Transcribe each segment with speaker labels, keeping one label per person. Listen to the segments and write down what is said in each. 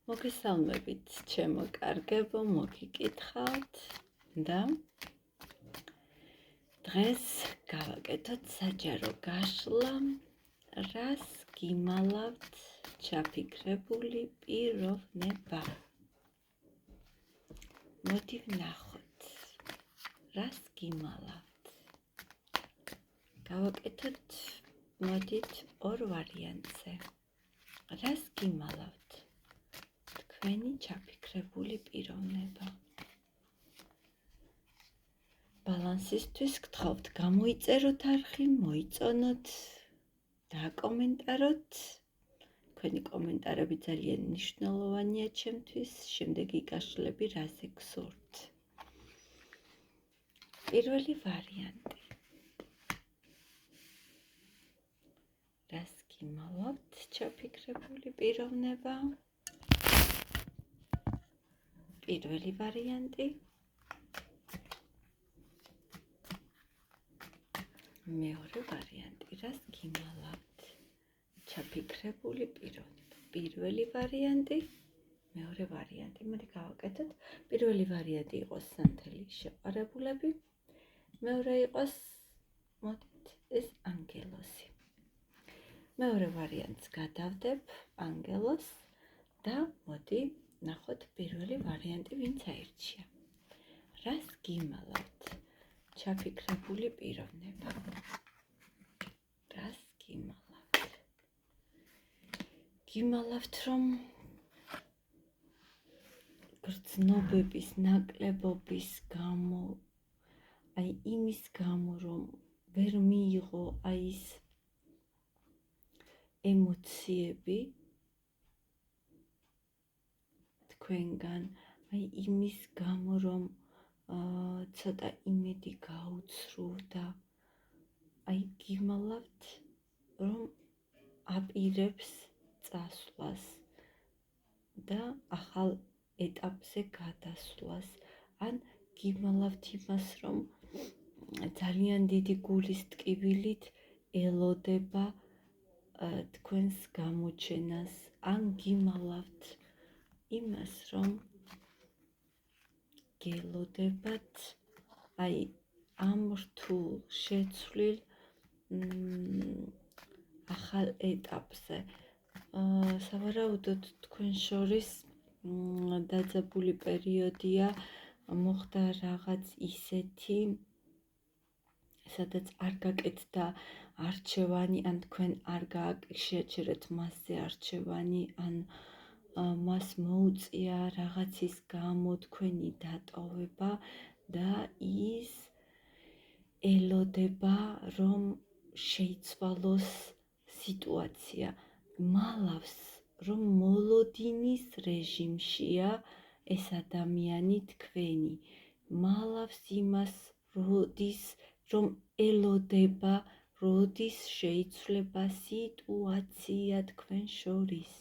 Speaker 1: მოგესალმებით, ჩემო კარგებო, მოგიკითხავთ და დღეს გავაკეთოთ საჯარო გაშლა, რას გიმალავთ ჩაფიქრებული პიროვნება. მოდი ვნახოთ, რას გიმალავთ. გავაკეთოთ, მოდით ორ ვარიანტზე. რას გიმალავთ თქვენი ჩაფიქრებული პიროვნება. ბალანსისთვის გთხოვთ, გამოიწეროთ არხი, მოიწონოთ, დააკომენტაროთ. თქვენი კომენტარები ძალიან მნიშვნელოვანია ჩემთვის, შემდეგი გაშლები რაზე გსურთ. პირველი ვარიანტი. რას გიმალავთ ჩაფიქრებული პიროვნება. პირველი ვარიანტი. მეორე ვარიანტი. რას გიმალავთ ჩაფიქრებული პიროვნება. პირველი ვარიანტი, მეორე ვარიანტი. მოდი გავაკეთოთ. პირველი ვარიანტი იყოს სანთელი შეყარებულები, მეორე იყოს მოდით ეს ანგელოზი. მეორე ვარიანტს გადავდებ ანგელოზს და მოდი ნახოთ პირველი ვარიანტი ვინც აირჩია. რას გიმალავთ ჩაფიქრებული პიროვნება. რას გიმალავთ. გიმალავთ, რომ გრძნობების, ნაკლებობის გამო, იმის გამო, რომ ვერ მიიღო ის ემოციები თქვენგან, იმის გამო, რომ ცოტა იმედი გაუცრუვდა, გიმალავთ, რომ აპირებს წასვლას და ახალ ეტაპზე გადასვლას, ან გიმალავთ იმას, რომ ძალიან დიდი გულის ტკივილით ელოდება თქვენს გამოჩენას, ან გიმალავთ იმას, რომ გელოდებათ ამ რთულ შეცვლილ ახალ ეტაპზე. სავარაუდოდ თქვენ შორის დაძაბული პერიოდია, მოხდა რაღაც ისეთი, სადაც არ გაკეთდა არჩევანი, ან თქვენ არ შეაჩერეთ მასზე არჩევანი, ან მას მოუწია რაღაცის გამო თქვენი დატოვება და ის ელოდება, რომ შეიცვალოს სიტუაცია. მალავს, რომ მოლოდინის რეჟიმშია ეს ადამიანი თქვენი. მალავს იმას, რომ ელოდება, როდის შეიცვლება სიტუაცია თქვენ შორის.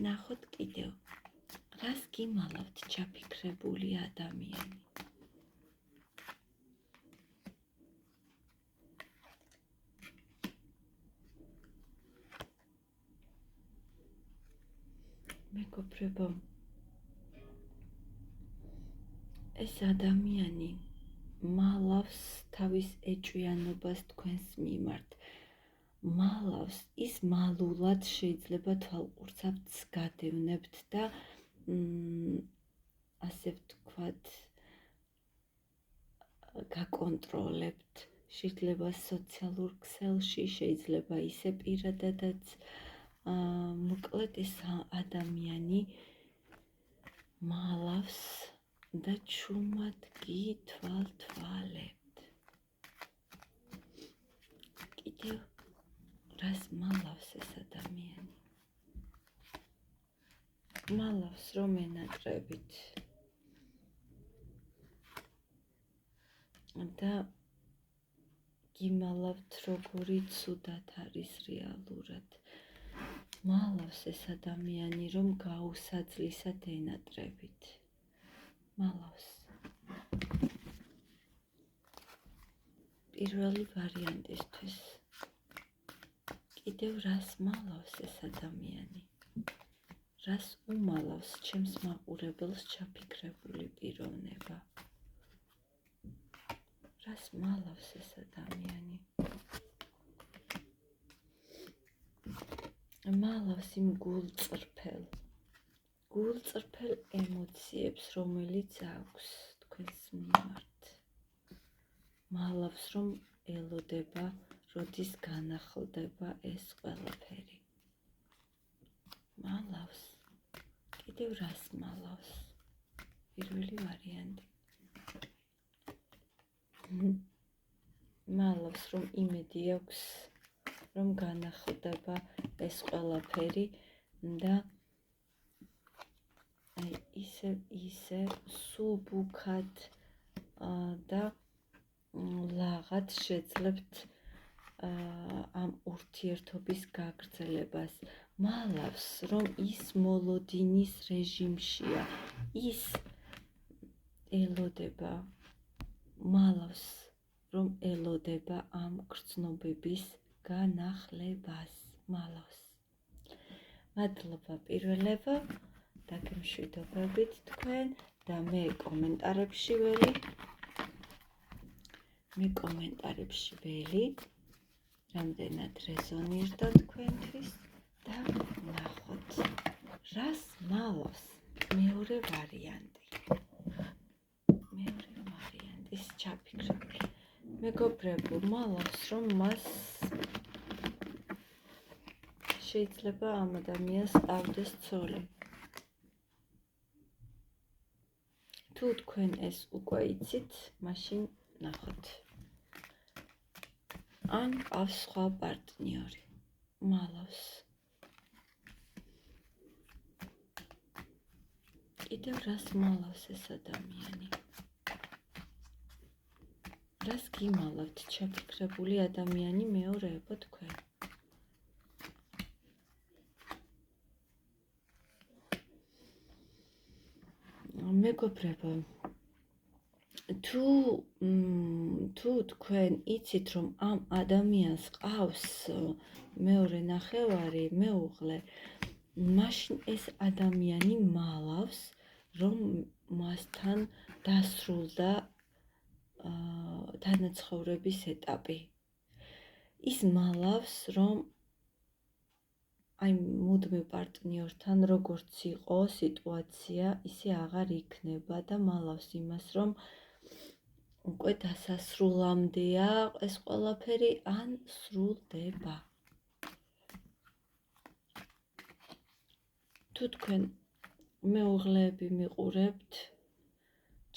Speaker 1: ნახოთ კიდევ, რას გიმალავთ ჩაფიქრებული ადამიანი. მეგობრებო, ეს ადამიანი მალავს თავის ეჭვიანობას თქვენს მიმართ. მალავს, ის მალულად შეიძლება თვალყურცავს გადევნებთ და ასე ვთქვათ, გაკონტროლებთ. შეიძლება სოციალურ ქსელში, შეიძლება ისე პირადადაც. მოკლედ ეს ადამიანი მალავს და ჩუმად გითვალთვალებთ. კიდევ რას მალავს ეს ადამიანი. მალავს, რომ ენატრებით და გიმალავთ, როგორი ცუდად არის რეალურად. მალავს ეს ადამიანი, რომ გაუსაძლისად ენატრებით. მალავს. პირველი ვარიანტისთვის. კიდევ რას მალავს ეს ადამიანი. რას უმალავს ჩემს მაყურებელს ჩაფიქრებული პიროვნება? რას მალავს ეს ადამიანი? მალავს იმ გულწრფელ ემოციებს, რომელიც აქვს თქვენს მიმართ. მალავს, რომ ელოდება, როდის განახლდება ეს ყველაფერი. მალავს. კიდევ რას მალავს? პირველი ვარიანტი. მალავს, რომ იმედი აქვს, რომ განახლდება ეს ყველაფერი და ისე სულბუქად და ლაღად შეძლებთ ამ ურთიერთობის გაგრძელებას. მალავს, რომ ის მოლოდინის რეჟიმშია, ის ელოდება, მალავს, რომ ელოდება ამ გრძნობების განახლებას. მალავს. მადლობა პირველებო, დაგემშვიდობებით თქვენ და მე კომენტარებში ველი, რამდენად რეზონირდა თქვენთვის და ნახოთ, რას მალავს მეორე ვარიანტი. ის ჩაფიქრებული. მეგობრებო, მალავს, რომ მას შეიძლება ამ ადამიანს ავდეს ცოლი. თუ თქვენ ეს უკვე იცით, მაშინ ნახოთ. ან ყავს სხვა პარტნიორი. მალავს. კიდევ რას მალავს ეს ადამიანი? რას გიმალავთ ჩაფიქრებული ადამიანი მეორეებო თქვენ? მეგობრებო, თუ თქვენ იცით, რომ ამ ადამიანს ყავს მეორე ნახევარი, მეუღლე, მაშინ ეს ადამიანი მალავს, რომ მასთან დასრულდა თანაცხოვრების ეტაპი. ის მალავს, რომ მუდმივ პარტნიორთან როგორც იყო სიტუაცია, ისე აღარ იქნება და მალავს იმას, რომ უკვე დასასრულამდეა ეს ყველაფერი, ან სრულდება. თუ თქვენ მეუღლეები მიყურებთ,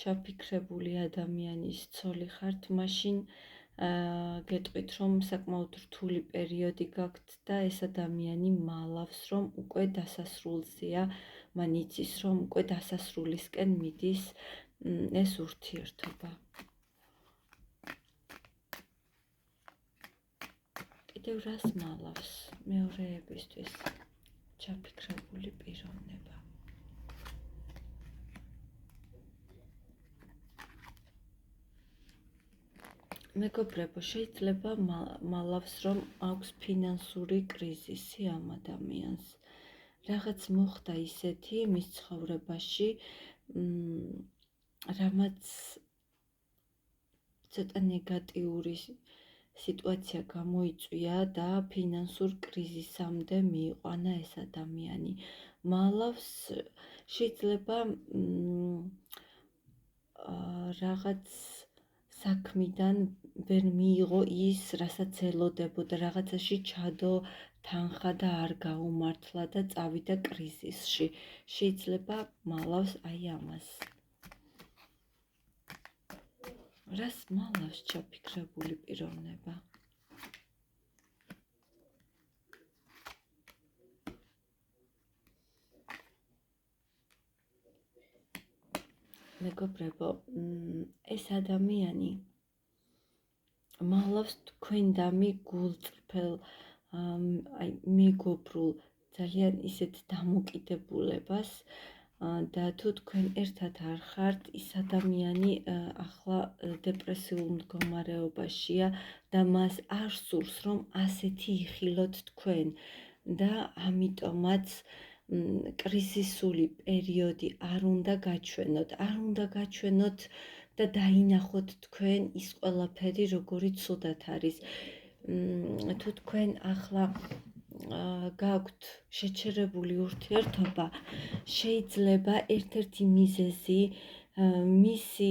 Speaker 1: ჩაფიქრებული ადამიანის ცოლი ხართ, მაშინ გეტყვით, რომ საკმაოდ რთული პერიოდი გაქვთ და ეს ადამიანი მალავს, რომ უკვე დასასრულზეა, მან იცის, რომ უკვე დასასრულისკენ მიდის ეს ურთიერთობა. კიდევ რას მალავს მეორეებისთვის ჩაფიქრებული პიროვნება? მეგობრებო, შეიძლება მალავს, რომ აქვს ფინანსური კრიზისი ამ ადამიანს. რაღაც მოხდა ისეთი მის ცხოვრებაში, რამაც ცოტა ნეგატიური სიტუაცია გამოიწვია და ფინანსურ კრიზისამდე მიიყვანა ეს ადამიანი. მალავს, შეიძლება რაღაც საქმიდან ვერ მიიღო ის, რასაც ელოდებოდა, რაღაცაში ჩადო თანხა და არ გაუმართლა და წავიდა კრიზისში. შეიძლება მალავს ამას. რას მალავს ჩაფიქრებული პიროვნება? მეგობრებო, ეს ადამიანი მალავს თქვენ და მიგულწრფელ, მეგობრულ, ძალიან ისეთ დამოკიდებულებას და თუ თქვენ ერთად არ ხართ, ის ადამიანი ახლა დეპრესიულ მდგომარეობაშია და მას არ სურს, რომ ასეთი იხილოთ თქვენ და ამიტომაც კრიზისული პერიოდი არ უნდა გაჩვენოთ და დაინახოთ თქვენ ის ყველაფერი, როგორიც ცუდად არის. თუ თქვენ ახლა გაქვთ შეჩერებული ურთიერთობა, შეიძლება ერთ-ერთი მიზეზი მისი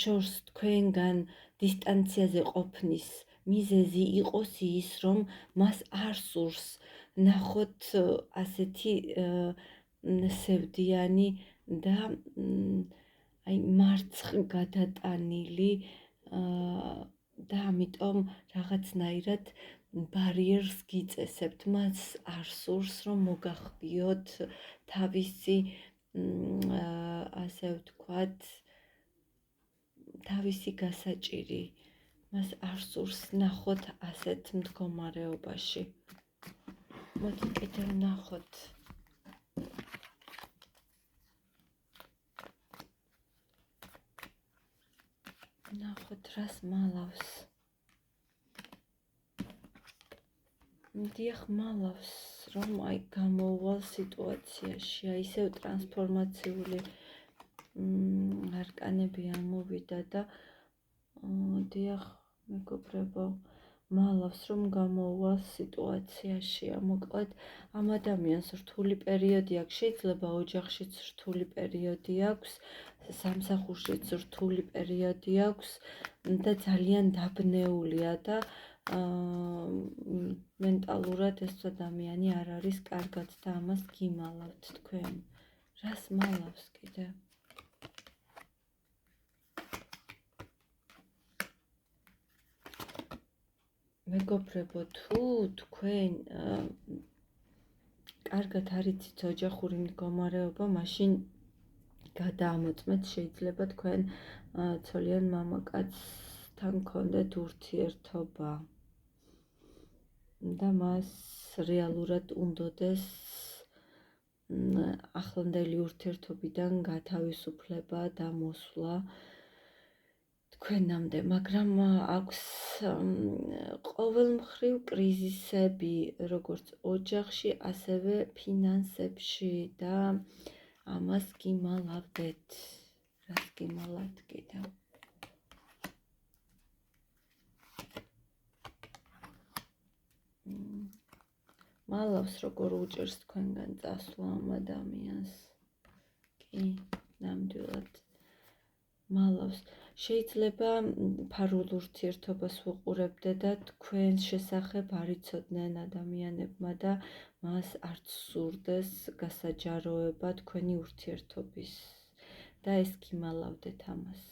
Speaker 1: შორს თქვენგან დისტანციაზე ყოფნის მიზეზი იყოს ის, რომ მას არ სურს ნახოთ ასეთი სევდიანი და მარცხგადატანილი და ამიტომ რაღაცნაირად ბარიერს გიწესებთ. მას არ სურს, რომ მოგახდიოთ თავისი ასე ვთქვათ, თავისი გასაჭირი. მას არ სურს ნახოთ ასეთ მდგომარეობაში. მოდი კიდევ ნახოთ. ნახოთ, რას მალავს. დიახ, მალავს, რომ გამოუვალ სიტუაციაში, ისევ ტრანსფორმაციული არკანები ამოვიდა და დიახ, მეგობრებო, მალავს, რომ გამოუვალ სიტუაციაში. მოკლედ, ამ ადამიანს რთული პერიოდი აქვს, შეიძლება ოჯახშიც რთული პერიოდი აქვს, სამსახურშიც რთული პერიოდი აქვს და ძალიან დაბნეულია და მენტალურად ეს ადამიანი არ არის კარგად და ამას გიმალავთ თქვენ. რას მალავს კიდევ? მეგობრებო, თუ თქვენ კარგად არიცით ოჯახური მდგომარეობა, მაშინ გადაამოწმეთ, შეიძლება თქვენ ცოლიან მამაკაცთან გქონდეთ ურთიერთობა და მას რეალურად უნდოდეს ახლანდელი ურთიერთობიდან გათავისუფლება და მოსვლა თქვენამდე, მაგრამ აქვს ყოველმხრივ კრიზისები, როგორც ოჯახში, ასევე ფინანსებში და ამას გიმალავდეთ. რას გიმალავთ კიდევ? მალავს, როგორ უჭერს თქვენგან წასვლა ამ ადამიანს. კი, ნამდვილად. მალავს. შეიძლება ფარულ ურთიერთობას ვუყურებდე და თქვენს შესახებ არ იცოდნენ ადამიანებმა და მას არც სურდეს გასაჯაროება თქვენი ურთიერთობის და ეს გიმალავდეთ ამას.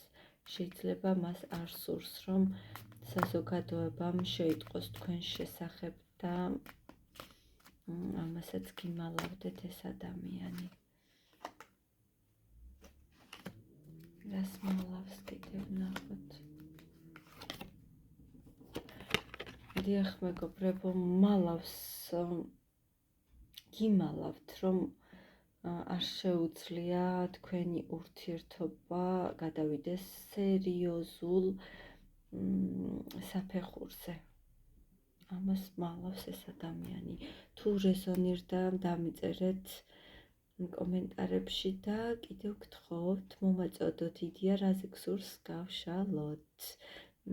Speaker 1: შეიძლება მას არ სურს, რომ საზოგადოებამ შეიტყოს თქვენს შესახებ და ამასაც გიმალავდეთ ეს ადამიანი. რას მალავს კიდევ ნახოთ. დიახ, მეგობრებო, მალავს, გიმალავთ, რომ არ შეუძლია თქვენი ურთიერთობა გადავიდეს სერიოზულ საფეხურზე. ამას მალავს ეს ადამიანი. თუ რეზონირდა, დამიწერეთ კომენტარებში და კიდევ გთხოვთ, მომაწოდოთ იდეა, რაზე გსურს გავშალოთ.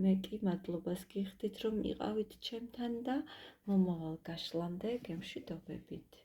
Speaker 1: მე კი მადლობას გიხდით, რომ იყავით ჩემთან და მომავალ გაშლამდე გემშვიდობებით.